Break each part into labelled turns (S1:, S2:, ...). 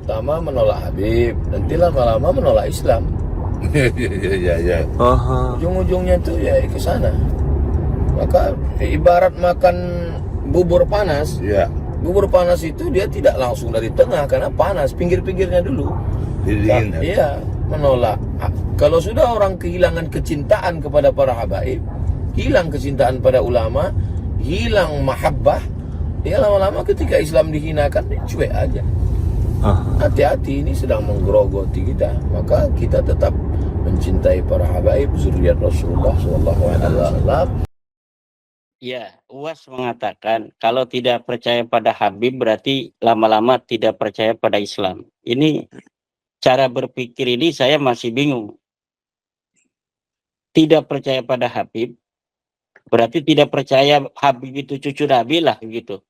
S1: pertama menolak Habib, nanti lama-lama menolak Islam.
S2: Ya.
S1: Ujung-ujungnya itu ya ke sana. Maka ibarat makan bubur panas.
S2: Ya.
S1: Bubur panas itu dia tidak langsung dari tengah karena panas, pinggir-pinggirnya dulu.
S2: Didinginkan.
S1: Iya, menolak. Kalau sudah orang kehilangan kecintaan kepada para habaib, hilang kecintaan pada ulama, hilang mahabbah, ya lama-lama ketika Islam dihinakan, dia cuek aja. Hati-hati, ini sedang menggerogoti kita. Maka kita tetap mencintai para habaib, zuriat Rasulullah SAW.
S3: Ya, UAS mengatakan kalau tidak percaya pada Habib berarti lama-lama tidak percaya pada Islam. Ini cara berpikir ini saya masih bingung. Tidak percaya pada Habib berarti tidak percaya Habib itu cucu Nabi lah gitu.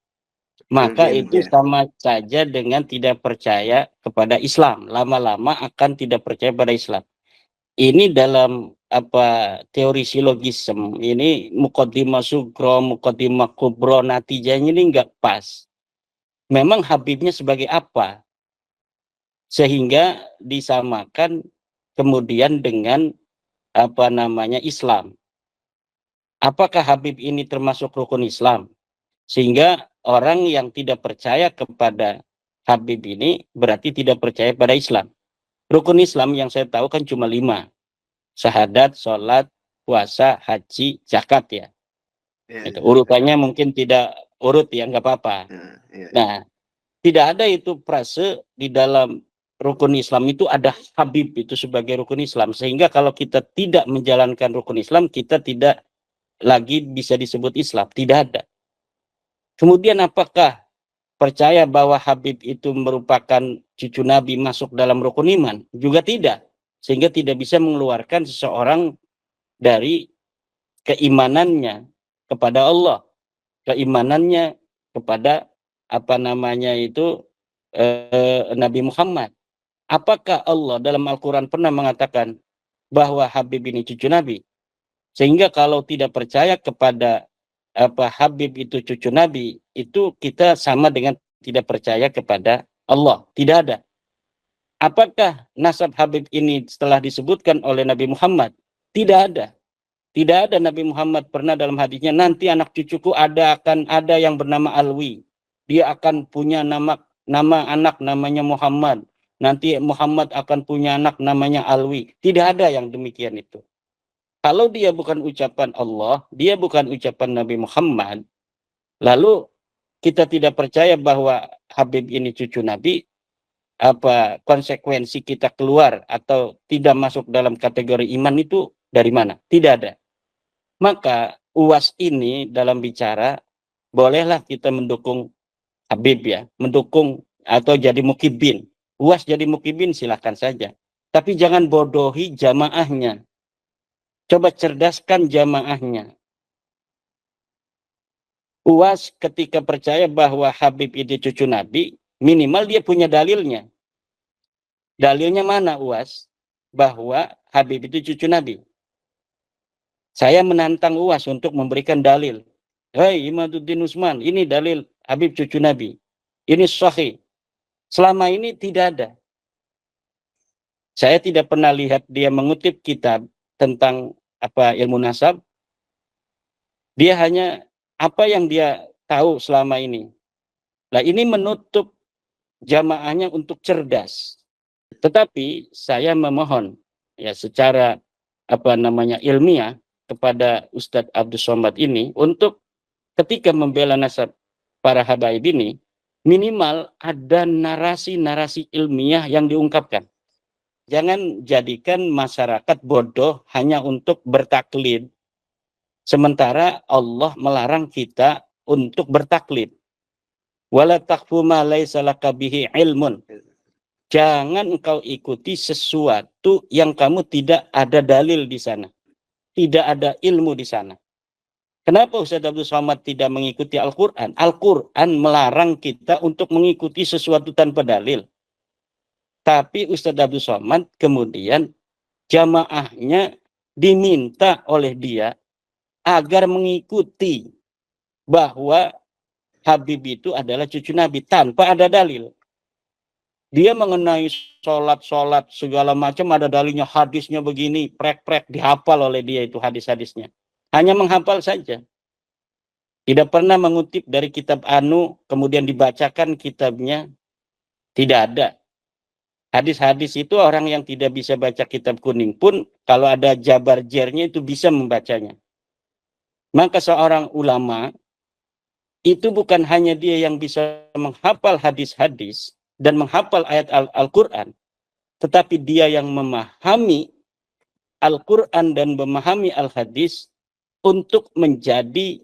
S3: Maka itu sama saja dengan tidak percaya kepada Islam. Lama-lama akan tidak percaya pada Islam. Ini dalam teori silogisme ini muqaddimah sugro, muqaddimah kubro, natijahnya ini enggak pas. Memang Habibnya sebagai apa? Sehingga disamakan kemudian dengan Islam. Apakah Habib ini termasuk rukun Islam? Sehingga orang yang tidak percaya kepada Habib ini berarti tidak percaya pada Islam. Rukun Islam yang saya tahu kan cuma 5. Syahadat, sholat, puasa, haji, zakat ya. Itu. Urutannya mungkin tidak urut ya, nggak apa-apa. Nah, tidak ada itu frase di dalam rukun Islam itu ada Habib itu sebagai rukun Islam. Sehingga kalau kita tidak menjalankan rukun Islam, kita tidak lagi bisa disebut Islam. Tidak ada. Kemudian apakah percaya bahwa Habib itu merupakan cucu Nabi masuk dalam rukun iman? Juga tidak. Sehingga tidak bisa mengeluarkan seseorang dari keimanannya kepada Allah, keimanannya kepada Nabi Muhammad. Apakah Allah dalam Al-Quran pernah mengatakan bahwa Habib ini cucu Nabi? Sehingga kalau tidak percaya kepada Habib itu cucu Nabi, itu kita sama dengan tidak percaya kepada Allah. Tidak ada. Apakah nasab Habib ini setelah disebutkan oleh Nabi Muhammad? Tidak ada. Tidak ada Nabi Muhammad pernah dalam hadisnya, nanti anak cucuku akan ada yang bernama Alwi. Dia akan punya nama anak namanya Muhammad. Nanti Muhammad akan punya anak namanya Alwi. Tidak ada yang demikian itu. Kalau dia bukan ucapan Allah, dia bukan ucapan Nabi Muhammad, lalu kita tidak percaya bahwa Habib ini cucu Nabi, konsekuensi kita keluar atau tidak masuk dalam kategori iman itu dari mana? Tidak ada. Maka UAS ini dalam bicara, bolehlah kita mendukung Habib ya, mendukung atau jadi mukibin. UAS jadi mukibin silahkan saja. Tapi jangan bodohi jamaahnya. Coba cerdaskan jamaahnya. UAS ketika percaya bahwa Habib itu cucu Nabi, minimal dia punya dalilnya. Dalilnya mana UAS? Bahwa Habib itu cucu Nabi. Saya menantang UAS untuk memberikan dalil. Hei Imaduddin Usman, ini dalil Habib cucu Nabi. Ini sahih. Selama ini tidak ada. Saya tidak pernah lihat dia mengutip kitab tentang ilmu nasab. Dia hanya apa yang dia tahu selama ini. Nah, ini menutup jamaahnya untuk cerdas. Tetapi saya memohon ya secara ilmiah kepada Ustadz Abdus Somad ini untuk ketika membela nasab para habaib ini minimal ada narasi-narasi ilmiah yang diungkapkan. Jangan jadikan masyarakat bodoh hanya untuk bertaklid. Sementara Allah melarang kita untuk bertaklid. Wala taqfu ma laisa laka bihi ilmun. Jangan engkau ikuti sesuatu yang kamu tidak ada dalil di sana. Tidak ada ilmu di sana. Kenapa Ustaz Abdul Somad tidak mengikuti Al-Quran? Al-Quran melarang kita untuk mengikuti sesuatu tanpa dalil. Tapi Ustaz Abdul Somad kemudian jamaahnya diminta oleh dia agar mengikuti bahwa Habib itu adalah cucu Nabi tanpa ada dalil. Dia mengenai sholat segala macam ada dalilnya, hadisnya begini, prek-prek dihafal oleh dia itu hadis-hadisnya. Hanya menghafal saja. Tidak pernah mengutip dari kitab anu kemudian dibacakan kitabnya, tidak ada. Hadis-hadis itu orang yang tidak bisa baca kitab kuning pun kalau ada jabar jernya itu bisa membacanya. Maka seorang ulama itu bukan hanya dia yang bisa menghafal hadis-hadis dan menghafal ayat Al-Quran, tetapi dia yang memahami Al-Quran dan memahami Al-Hadis untuk menjadi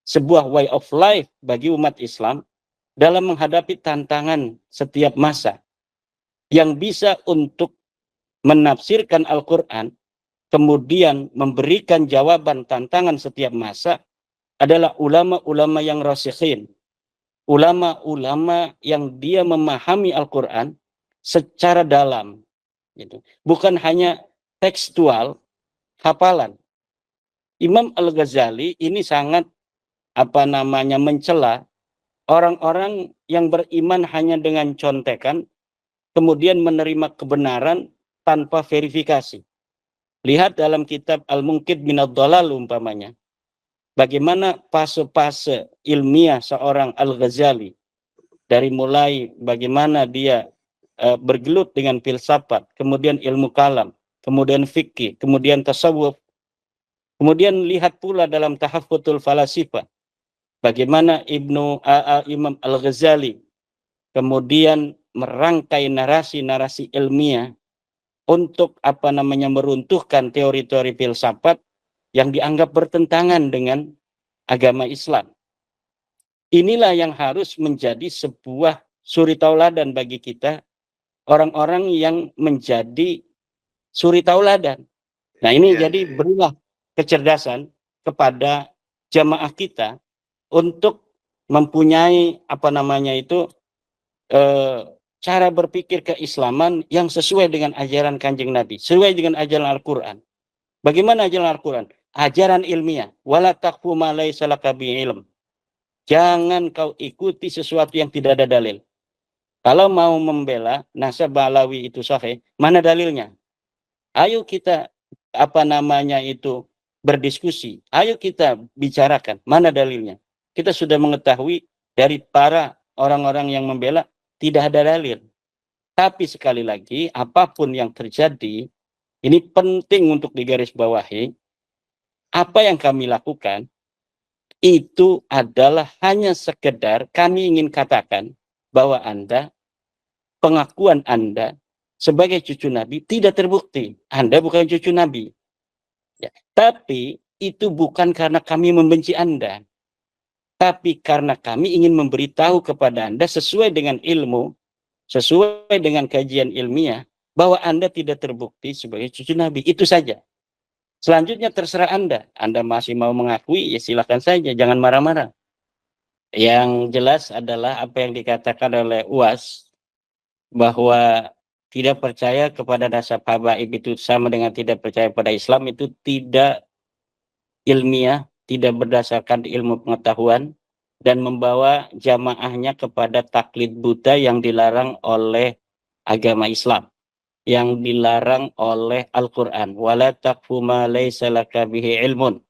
S3: sebuah way of life bagi umat Islam dalam menghadapi tantangan setiap masa. Yang bisa untuk menafsirkan Al-Quran, kemudian memberikan jawaban tantangan setiap masa adalah ulama-ulama yang rasikhin. Ulama-ulama yang dia memahami Al-Quran secara dalam. Gitu. Bukan hanya tekstual, hafalan. Imam Al-Ghazali ini sangat mencela orang-orang yang beriman hanya dengan contekan, kemudian menerima kebenaran tanpa verifikasi. Lihat dalam kitab Al-Munqidh minadh Dhalal umpamanya. Bagaimana fase-fase ilmiah seorang Al-Ghazali. Dari mulai bagaimana dia bergelut dengan filsafat, kemudian ilmu kalam, kemudian fikih, kemudian tasawuf. Kemudian lihat pula dalam Tahaffutul Falasifah. Bagaimana Imam Al-Ghazali kemudian merangkai narasi-narasi ilmiah untuk meruntuhkan teori-teori filsafat yang dianggap bertentangan dengan agama Islam. Inilah yang harus menjadi sebuah suri tauladan bagi kita, orang-orang yang menjadi suri tauladan. Nah ini jadi berilah kecerdasan kepada jamaah kita untuk mempunyai cara berpikir keislaman yang sesuai dengan ajaran Kanjeng Nabi, sesuai dengan ajaran Al-Quran. Bagaimana ajaran Al-Quran? Ajaran ilmiah. Wala taqfu ma laysa laka bihi ilm. Jangan kau ikuti sesuatu yang tidak ada dalil. Kalau mau membela nasab Alawi itu sahih, mana dalilnya? Ayo kita berdiskusi. Ayo kita bicarakan mana dalilnya. Kita sudah mengetahui dari para orang-orang yang membela tidak ada dalil. Tapi sekali lagi, apapun yang terjadi, ini penting untuk digarisbawahi. Apa yang kami lakukan, itu adalah hanya sekedar kami ingin katakan bahwa pengakuan Anda sebagai cucu Nabi tidak terbukti. Anda bukan cucu Nabi. Ya. Tapi itu bukan karena kami membenci Anda. Tapi karena kami ingin memberitahu kepada Anda sesuai dengan ilmu, sesuai dengan kajian ilmiah, bahwa Anda tidak terbukti sebagai cucu Nabi. Itu saja. Selanjutnya terserah Anda. Anda masih mau mengakui, ya silakan saja. Jangan marah-marah. Yang jelas adalah apa yang dikatakan oleh UAS, bahwa tidak percaya kepada nasab habaib itu sama dengan tidak percaya pada Islam, itu tidak ilmiah, tidak berdasarkan ilmu pengetahuan, dan membawa jamaahnya kepada taklid buta yang dilarang oleh agama Islam, yang dilarang oleh Al-Quran. Wala taqfu ma laysa laka bihi ilmun.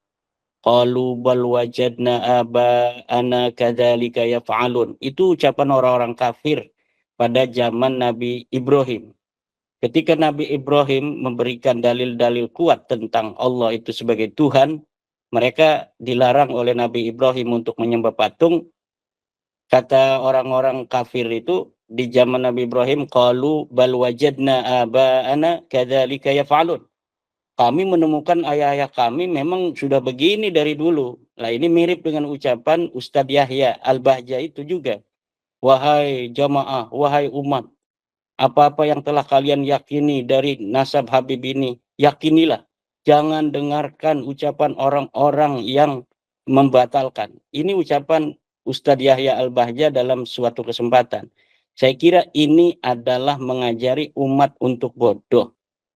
S3: Qalu bal wajadna aba'ana kadzalika yaf'alun. Itu ucapan orang-orang kafir pada zaman Nabi Ibrahim. Ketika Nabi Ibrahim memberikan dalil-dalil kuat tentang Allah itu sebagai Tuhan, mereka dilarang oleh Nabi Ibrahim untuk menyembah patung. Kata orang-orang kafir itu di zaman Nabi Ibrahim, qalu bal wajadna aba'ana kadzalika yaf'alun. Kami menemukan ayah-ayah kami memang sudah begini dari dulu. Nah, ini mirip dengan ucapan Ustadz Yahya Al-Bahja itu juga. Wahai jamaah, wahai umat, apa-apa yang telah kalian yakini dari nasab Habib ini, yakinilah. Jangan dengarkan ucapan orang-orang yang membatalkan. Ini ucapan Ustadz Yahya Al-Bahja dalam suatu kesempatan. Saya kira ini adalah mengajari umat untuk bodoh.